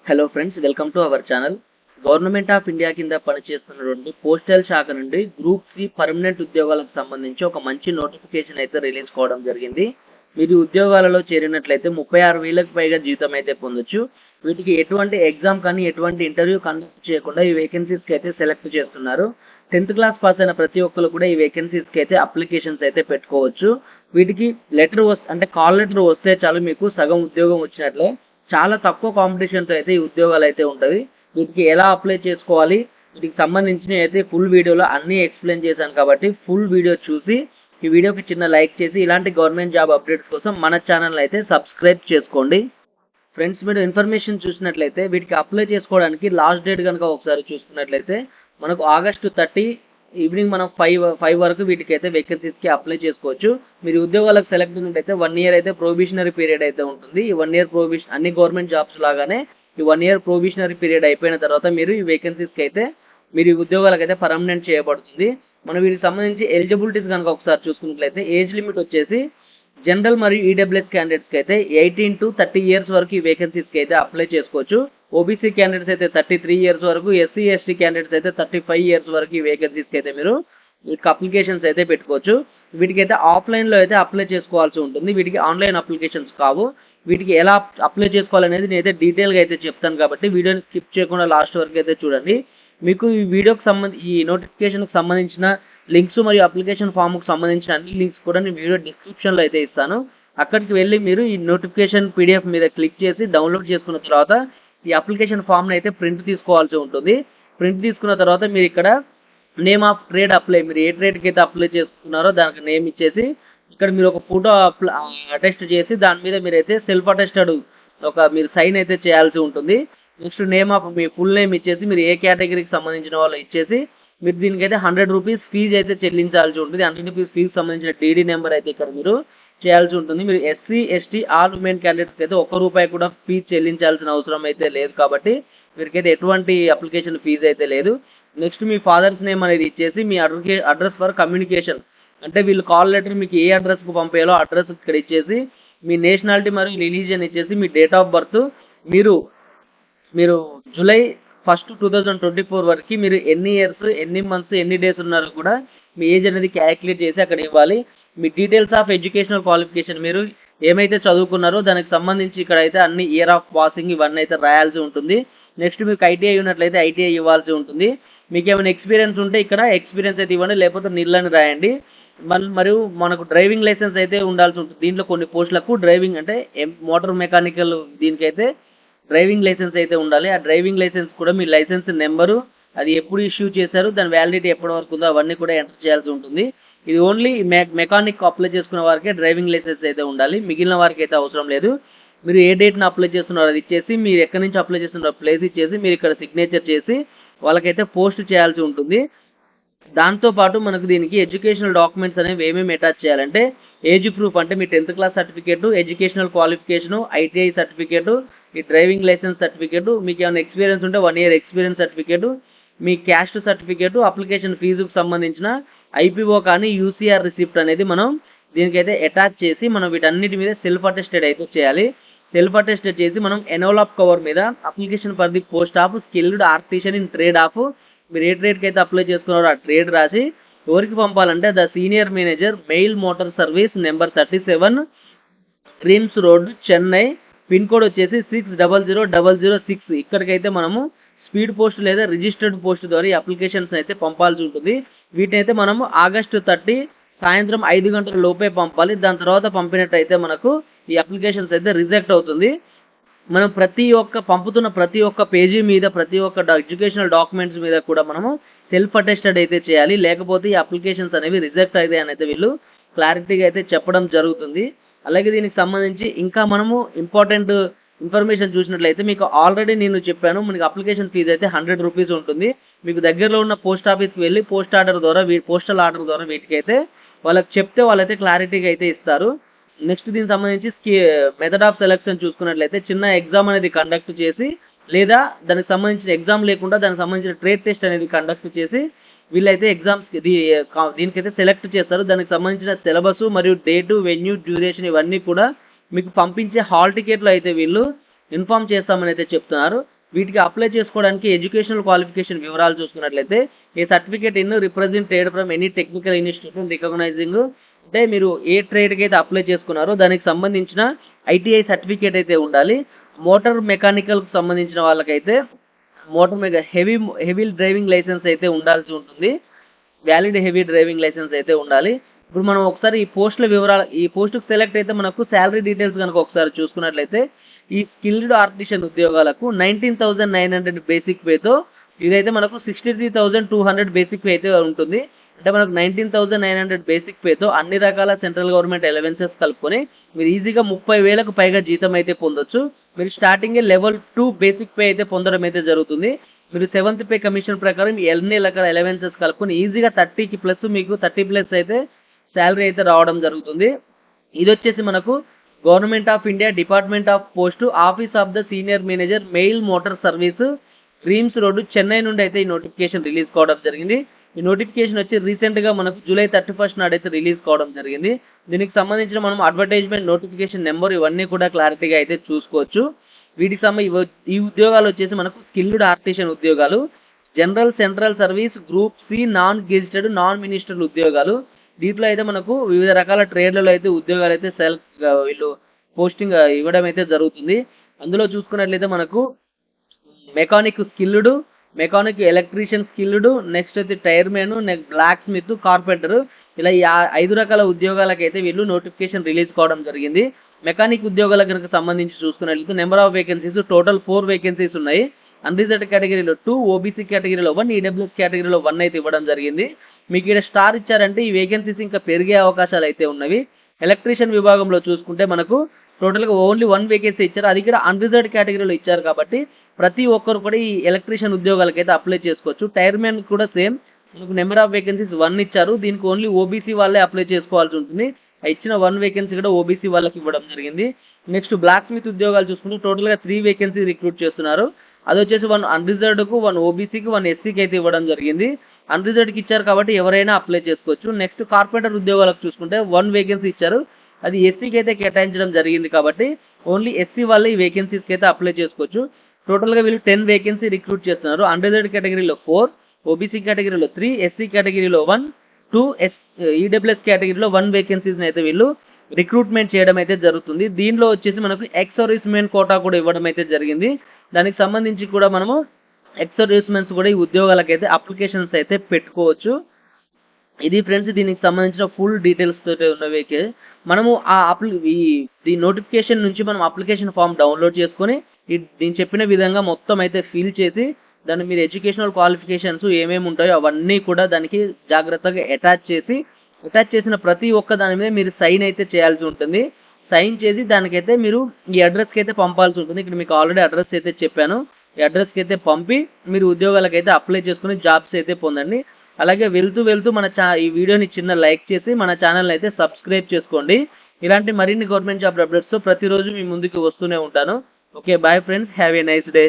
Hello friends, welcome to our channel. Government of India కింద పనిచేస్తున్నటువంటి postal శాఖ నుండి గ్రూప్ సి పర్మనెంట్ ఉద్యోగాలకు సంబంధించి ఒక మంచి నోటిఫికేషన్ అయితే రిలీజ్ కావడం జరిగింది. మీరు ఉద్యోగాలలో చేరినట్లయితే 36,000కు పైగా జీతం అయితే పొందొచ్చు. వీటికి ఎటువంటి ఎగ్జామ్ కానీ ఎటువంటి ఇంటర్వ్యూ కండక్ట్ చేయకుండా ఈ వేకెన్సీస్కి అయితే సెలెక్ట్ చేస్తున్నారు. 10th క్లాస్ పాస్ అయిన ప్రతి ఒక్కరు కూడా ఈ వేకెన్సీస్కి అయితే అప్లికేషన్స్ అయితే పెట్టుకోవచ్చు. వీటికి లెటర్ అంటే కాల్ లెటర్ వస్తే చాలు, మీకు సగం ఉద్యోగం వచ్చినట్లే. చాలా తక్కువ కాంపిటీషన్తో అయితే ఈ ఉద్యోగాలు అయితే ఉంటాయి. వీటికి ఎలా అప్లై చేసుకోవాలి, వీటికి సంబంధించిన అయితే ఫుల్ వీడియోలో అన్నీ ఎక్స్ప్లెయిన్ చేశాను కాబట్టి ఫుల్ వీడియో చూసి ఈ వీడియోకి చిన్న లైక్ చేసి ఇలాంటి గవర్నమెంట్ జాబ్ అప్డేట్స్ కోసం మన ఛానల్ అయితే సబ్స్క్రైబ్ చేసుకోండి. ఫ్రెండ్స్, మీరు ఇన్ఫర్మేషన్ చూసినట్లయితే వీటికి అప్లై చేసుకోవడానికి లాస్ట్ డేట్ కనుక ఒకసారి చూసుకున్నట్లయితే మనకు August 30 ఈవినింగ్ మనం 5 వరకు వీటికి అయితే వేకెన్సీస్కి అప్లై చేసుకోవచ్చు. మీరు ఉద్యోగాలకు సెలెక్ట్ అయినట్లయితే 1 year అయితే ప్రొబేషనరీ పీరియడ్ అయితే ఉంటుంది. ఈ 1 year ప్రొబేషన్ అన్ని గవర్నమెంట్ జాబ్స్ లాగానే ఈ 1 year ప్రొబేషనరీ పీరియడ్ అయిపోయిన తర్వాత మీరు ఈ వేకెన్సీస్కి అయితే మీరు ఈ ఉద్యోగాలకు అయితే పర్మనెంట్ చేయబడుతుంది. మనం వీటికి సంబంధించి ఎలిజిబిలిటీస్ కనుక ఒకసారి చూసుకున్నట్లయితే ఏజ్ లిమిట్ వచ్చేసి జనరల్ మరియు ఈడబ్ల్యూఎస్ క్యాండిడేట్స్కి అయితే 18 to 30 years వరకు ఈ వేకెన్సీస్కి అయితే అప్లై చేసుకోవచ్చు. ఓబీసీ క్యాండిడేట్స్ అయితే 33 years వరకు, ఎస్సీ ఎస్టీ క్యాండిడేట్స్ అయితే 35 years వరకు ఈ వేకెన్సీస్కి అయితే మీరు వీటికి అప్లికేషన్స్ అయితే పెట్టుకోవచ్చు. వీటికైతే ఆఫ్లైన్లో అయితే అప్లై చేసుకోవాల్సి ఉంటుంది. వీటికి ఆన్లైన్ అప్లికేషన్స్ కావు. వీటికి ఎలా అప్లై చేసుకోవాలనేది నేనైతే డీటెయిల్గా అయితే చెప్తాను కాబట్టి వీడియోని స్కిప్ చేయకుండా లాస్ట్ వరకు అయితే చూడండి. మీకు ఈ వీడియోకి ఈ నోటిఫికేషన్కి సంబంధించిన లింక్స్ మరియు అప్లికేషన్ ఫామ్కి సంబంధించిన అన్ని లింక్స్ కూడా నేను వీడియో డిస్క్రిప్షన్లో అయితే ఇస్తాను. అక్కడికి వెళ్ళి మీరు ఈ నోటిఫికేషన్ పీడిఎఫ్ మీద క్లిక్ చేసి డౌన్లోడ్ చేసుకున్న తర్వాత ఈ అప్లికేషన్ ఫామ్ని అయితే ప్రింట్ తీసుకోవాల్సి ఉంటుంది. ప్రింట్ తీసుకున్న తర్వాత మీరు ఇక్కడ నేమ్ ఆఫ్ ట్రేడ్ అప్లై, మీరు ఏ ట్రేడ్కి అయితే అప్లై చేసుకున్నారో దానికి నేమ్ ఇచ్చేసి ఇక్కడ మీరు ఒక ఫోటో అటెస్ట్ చేసి దాని మీద మీరైతే సెల్ఫ్ అటెస్టెడ్ మీరు సైన్ అయితే చేయాల్సి ఉంటుంది. Next name of me full name ఇచ్చేసి మీరు ఏ కేటగిరీకి సంబంధించిన వాళ్ళు ఇచ్చేసి మీరు దీనికైతే 100 rupees ఫీజు అయితే చెల్లించాల్సి ఉంటుంది. 100 rupees ఫీజు సంబంధించిన డీడీ నెంబర్ అయితే ఇక్కడ మీరు చేయాల్సి ఉంటుంది. మీరు ఎస్సీ ఎస్టీ ఆల్ ఉమెన్ క్యాండిడేట్స్కి అయితే ₹1 కూడా ఫీజు చెల్లించాల్సిన అవసరం అయితే లేదు కాబట్టి వీరికైతే ఎటువంటి అప్లికేషన్ ఫీజు అయితే లేదు. నెక్స్ట్ మీ ఫాదర్స్ నేమ్ అనేది ఇచ్చేసి మీ అడ్రస్ ఫర్ కమ్యూనికేషన్, అంటే వీళ్ళు కాల్ లెటర్ మీకు ఏ అడ్రస్కు పంపేయాలో అడ్రస్ ఇక్కడ ఇచ్చేసి మీ నేషనాలిటీ మరియు రిలీజియన్ ఇచ్చేసి మీ డేట్ ఆఫ్ బర్త్ మీరు July 1, 2024 వరకు మీరు ఎన్ని ఇయర్స్, ఎన్ని మంత్స్, ఎన్ని డేస్ ఉన్నారో కూడా మీ ఏజ్ అనేది క్యాలిక్యులేట్ చేసి అక్కడ ఇవ్వాలి. మీ డీటెయిల్స్ ఆఫ్ ఎడ్యుకేషనల్ క్వాలిఫికేషన్, మీరు ఏమైతే చదువుకున్నారో దానికి సంబంధించి ఇక్కడ అయితే అన్ని ఇయర్ ఆఫ్ పాసింగ్ ఇవన్నీ అయితే రాయాల్సి ఉంటుంది. నెక్స్ట్ మీకు ఐటీఐ ఉన్నట్లయితే ఐటీఐ ఇవ్వాల్సి ఉంటుంది. మీకు ఏమైనా ఎక్స్పీరియన్స్ ఉంటే ఇక్కడ ఎక్స్పీరియన్స్ అయితే ఇవ్వండి, లేకపోతే నిల్లని రాయండి. మరియు మనకు డ్రైవింగ్ లైసెన్స్ అయితే ఉండాల్సి ఉంటుంది. దీంట్లో కొన్ని పోస్టులకు డ్రైవింగ్ అంటే మోటార్ మెకానికల్ దీనికైతే డ్రైవింగ్ లైసెన్స్ అయితే ఉండాలి. ఆ డ్రైవింగ్ లైసెన్స్ కూడా మీ లైసెన్స్ నెంబరు, అది ఎప్పుడు ఇష్యూ చేశారు, దాని వ్యాలిడిటీ ఎప్పటి వరకు ఉందో అవన్నీ కూడా ఎంటర్ చేయాల్సి ఉంటుంది. ఇది ఓన్లీ మెకానిక్ అప్లై చేసుకున్న వారికే డ్రైవింగ్ లైసెన్స్ అయితే ఉండాలి, మిగిలిన వారికి అయితే అవసరం లేదు. మీరు ఏ డేట్ని అప్లై చేస్తున్నారో అది ఇచ్చేసి, మీరు ఎక్కడి నుంచి అప్లై చేస్తున్నారో ప్లేస్ ఇచ్చేసి మీరు ఇక్కడ సిగ్నేచర్ చేసి వాళ్ళకైతే పోస్ట్ చేయాల్సి ఉంటుంది. దాంతోపాటు మనకు దీనికి ఎడ్యుకేషనల్ డాక్యుమెంట్స్ అనేవి ఏమేమి అటాచ్ చేయాలంటే ఏజ్ ప్రూఫ్, అంటే మీ 10th class certificate, educational qualification, ITI certificate, ఈ డ్రైవింగ్ లైసెన్స్ సర్టిఫికేటు, మీకు ఏమైనా ఎక్స్పీరియన్స్ ఉంటే 1 year ఎక్స్పీరియన్స్ సర్టిఫికేటు, మీ క్యాస్ట్ సర్టిఫికేటు, అప్లికేషన్ ఫీజుకు సంబంధించిన ఐపీఓ కానీ యూసీఆర్ రిసిప్ట్ అనేది మనం దీనికైతే అటాచ్ చేసి మనం వీటన్నిటి మీద సెల్ఫ్ అటెస్టెడ్ అయితే చేయాలి. సెల్ఫ్ అటెస్టెడ్ చేసి మనం ఎన్వలప్ కవర్ మీద application for the post of skilled artisan in trade of, మీరు ఏ ట్రేడ్కి అయితే అప్లై చేసుకున్నారో ఆ ట్రేడ్ రాసి ఎవరికి పంపాలంటే the senior manager, mail motor service, number 37, creams road, Chennai, pin code వచ్చేసి 600006. ఇక్కడికైతే మనము స్పీడ్ పోస్ట్ లేదా రిజిస్టర్డ్ పోస్ట్ ద్వారా ఈ అప్లికేషన్స్ అయితే పంపాల్సి ఉంటుంది. వీటిని అయితే మనము August 30 సాయంత్రం 5 గంటల లోపే పంపాలి. దాని తర్వాత పంపినట్టయితే మనకు ఈ అప్లికేషన్స్ అయితే రిజెక్ట్ అవుతుంది. మనం పంపుతున్న ప్రతి ఒక్క పేజీ మీద, ప్రతి ఒక్క ఎడ్యుకేషనల్ డాక్యుమెంట్స్ మీద కూడా మనము సెల్ఫ్ అటెస్టెడ్ అయితే చేయాలి, లేకపోతే ఈ అప్లికేషన్స్ అనేవి రిజెక్ట్ అయితే అని అయితే వీళ్ళు క్లారిటీగా అయితే చెప్పడం జరుగుతుంది. అలాగే దీనికి సంబంధించి ఇంకా మనము ఇంపార్టెంట్ ఇన్ఫర్మేషన్ చూసినట్లయితే మీకు ఆల్రెడీ నేను చెప్పాను, మనకి అప్లికేషన్ ఫీజు అయితే 100 rupees ఉంటుంది. మీకు దగ్గరలో ఉన్న పోస్ట్ ఆఫీస్కి వెళ్ళి పోస్టల్ ఆర్డర్ ద్వారా వీటికైతే వాళ్ళకి చెప్తే వాళ్ళైతే క్లారిటీగా అయితే ఇస్తారు. నెక్స్ట్ దీనికి సంబంధించి మెథడ్ ఆఫ్ సెలెక్షన్ చూసుకున్నట్లయితే చిన్న ఎగ్జామ్ అనేది కండక్ట్ చేసి, లేదా దానికి సంబంధించిన ఎగ్జామ్ లేకుండా దానికి సంబంధించిన ట్రేడ్ టెస్ట్ అనేది కండక్ట్ చేసి వీళ్ళైతే దీనికైతే సెలెక్ట్ చేస్తారు. దానికి సంబంధించిన సిలబస్ మరియు డేటు, వెన్యూ, డ్యూరేషన్ ఇవన్నీ కూడా మీకు పంపించే హాల్ టికెట్లో అయితే వీళ్ళు ఇన్ఫార్మ్ చేస్తామని అయితే చెప్తున్నారు. వీటికి అప్లై చేసుకోవడానికి ఎడ్యుకేషనల్ క్వాలిఫికేషన్ వివరాలు చూసుకున్నట్లయితే a certificate in represented from any technical institution recognizing, అంటే మీరు ఏ ట్రేడ్కి అయితే అప్లై చేసుకున్నారో దానికి సంబంధించిన ఐటీఐ సర్టిఫికేట్ అయితే ఉండాలి. మోటార్ మెకానికల్కి సంబంధించిన వాళ్ళకైతే హెవీ డ్రైవింగ్ లైసెన్స్ అయితే ఉండాల్సి ఉంటుంది. వ్యాలిడ్ హెవీ డ్రైవింగ్ లైసెన్స్ అయితే ఉండాలి. ఇప్పుడు మనం ఒకసారి ఈ పోస్టుల వివరాలు, ఈ పోస్టుకు సెలెక్ట్ అయితే మనకు శాలరీ డీటెయిల్స్ కనుక ఒకసారి చూసుకున్నట్లయితే ఈ స్కిల్డ్ ఆర్టిషన్ ఉద్యోగాలకు 19,900 బేసిక్ పేతో ఇదైతే మనకు 63,200 బేసిక్ పే అయితే ఉంటుంది. అంటే మనకు 19,900 బేసిక్ పేతో అన్ని రకాల సెంట్రల్ గవర్నమెంట్ అలవెన్సెస్ కలుపుకొని మీరు ఈజీగా 30,000కు పైగా జీతం అయితే పొందొచ్చు. మీరు స్టార్టింగ్ లెవెల్ 2 బేసిక్ పే అయితే పొందడం అయితే జరుగుతుంది. మీరు 7th పే కమిషన్ ప్రకారం ఎన్ని రకాల అలవెన్సెస్ కలుపుకొని ఈజీగా 30కి ప్లస్ మీకు 30+ అయితే శాలరీ అయితే రావడం జరుగుతుంది. ఇది వచ్చేసి మనకు government of India department of post office of the senior manager mail motor service dreams road Chennai నుండి అయితే ఈ నోటిఫికేషన్ రిలీజ్ కావడం జరిగింది. ఈ నోటిఫికేషన్ వచ్చి రీసెంట్గా మనకు జూలై 31 నాడు అయితే రిలీజ్ కావడం జరిగింది. దీనికి సంబంధించిన మనం అడ్వర్టైజ్మెంట్ నోటిఫికేషన్ నెంబర్ ఇవన్నీ కూడా క్లారిటీగా అయితే చూసుకోవచ్చు. వీటికి ఈ ఉద్యోగాలు వచ్చేసి మనకు స్కిల్డ్ ఆర్టిషన్ ఉద్యోగాలు, general central service group C non gazetted non ministerial ఉద్యోగాలు. దీంట్లో అయితే మనకు వివిధ రకాల ట్రేడ్లలో అయితే ఉద్యోగాలు అయితే వీళ్ళు పోస్టింగ్ ఇవ్వడం అయితే జరుగుతుంది. అందులో చూసుకున్నట్లయితే మనకు mechanic skilled, mechanic electrician skilled, next అయితే tyre man, next blacksmith, carpenter, ఇలా ఈ 5 రకాల ఉద్యోగాలకైతే వీళ్ళు నోటిఫికేషన్ రిలీజ్ కావడం జరిగింది. మెకానిక్ ఉద్యోగాల కనుక సంబంధించి చూసుకున్నట్లయితే number of vacancies total 4 vacancies ఉన్నాయి. అన్రిజర్వ్డ్ కేటగిరీలో 2, ఓబీసీ కేటగిరీలో 1, ఈడబ్ల్యూఎస్ కేటగిరీలో 1 అయితే ఇవ్వడం జరిగింది. మీకు ఇక్కడ స్టార్ ఇచ్చారంటే ఈ వేకెన్సీస్ ఇంకా పెరిగే అవకాశాలు అయితే ఉన్నవి. ఎలక్ట్రీషియన్ విభాగంలో చూసుకుంటే మనకు టోటల్గా ఓన్లీ 1 వేకెన్సీ ఇచ్చారు. అది కూడా అన్రిజర్వ్డ్ కేటగిరీలో ఇచ్చారు కాబట్టి ప్రతి ఒక్కరు కూడా ఈ ఎలక్ట్రీషియన్ ఉద్యోగాలకు అయితే అప్లై చేసుకోవచ్చు. టైర్ మ్యాన్ కూడా సేమ్ మనకు నెంబర్ ఆఫ్ వేకెన్సీస్ 1 ఇచ్చారు. దీనికి ఓన్లీ ఓబీసీ వాళ్ళే అప్లై చేసుకోవాల్సి ఉంటుంది. ఇచ్చిన 1 వేకెన్సీ కూడా ఓబీసీ వాళ్ళకి ఇవ్వడం జరిగింది. నెక్స్ట్ బ్లాక్ స్మిత్ ఉద్యోగాలు చూసుకుంటే టోటల్గా 3 వేకెన్సీ రిక్రూట్ చేస్తున్నారు. అది వచ్చేసి 1 అన్రిజర్వ్డ్కు, 1 ఓబీసీకి, 1 ఎస్సీకి అయితే ఇవ్వడం జరిగింది. అన్రిజర్వ్డ్కి ఇచ్చారు కాబట్టి ఎవరైనా అప్లై చేసుకోవచ్చు. నెక్స్ట్ కార్పెంటర్ ఉద్యోగాలకు చూసుకుంటే 1 వేకెన్సీ ఇచ్చారు. అది ఎస్సీకి అయితే కేటాయించడం జరిగింది కాబట్టి ఓన్లీ ఎస్సీ వాళ్ళే ఈ వేకెన్సీస్కి అయితే అప్లై చేసుకోవచ్చు. టోటల్గా వీళ్ళు 10 వేకెన్సీ రిక్రూట్ చేస్తున్నారు. అన్రిజర్వ్డ్ కేటగిరీలో 4, ఓబీసీ కేటగిరీలో 3, ఎస్సీ కేటగిరీలో 1, 2 ఈడబ్ల్యూఎస్ కేటగిరీలో 1 వేకెన్సీస్ అయితే వీళ్ళు రిక్రూట్మెంట్ చేయడం అయితే జరుగుతుంది. దీనిలో వచ్చేసి మనకు ఎక్స్ సర్వీస్ మెన్ కోటా కూడా ఇవ్వడం అయితే జరిగింది. దానికి సంబంధించి కూడా మనము ఎక్స్ సర్వీస్ మెన్స్ కూడా ఈ ఉద్యోగాలకైతే అప్లికేషన్స్ అయితే పెట్టుకోవచ్చు. ఇది ఫ్రెండ్స్ దీనికి సంబంధించిన ఫుల్ డీటెయిల్స్ తోటి ఉన్నవి. మనము ఈ నోటిఫికేషన్ నుంచి మనం అప్లికేషన్ ఫామ్ డౌన్లోడ్ చేసుకొని నేను చెప్పిన విధంగా మొత్తం అయితే ఫిల్ చేసి దాన్ని మీరు ఎడ్యుకేషనల్ క్వాలిఫికేషన్స్ ఏమేమి ఉంటాయో అవన్నీ కూడా దానికి జాగ్రత్తగా అటాచ్ చేసిన ప్రతి ఒక్క దాని మీద మీరు సైన్ అయితే చేయాల్సి ఉంటుంది. సైన్ చేసి దానికైతే మీరు ఈ అడ్రస్కి అయితే పంపాల్సి ఉంటుంది. ఇక్కడ మీకు ఆల్రెడీ అడ్రస్ అయితే చెప్పాను. ఈ అడ్రస్కి అయితే పంపి మీరు ఉద్యోగాలకైతే అప్లై చేసుకుని జాబ్స్ అయితే పొందండి. అలాగే వెళ్తూ మన ఈ వీడియోని చిన్న లైక్ చేసి మన ఛానల్ అయితే సబ్స్క్రైబ్ చేసుకోండి. ఇలాంటి మరిన్ని గవర్నమెంట్ జాబ్ అప్డేట్స్ ప్రతిరోజు మీ ముందుకు వస్తూనే ఉంటాను. Okay, bye friends, have a nice day.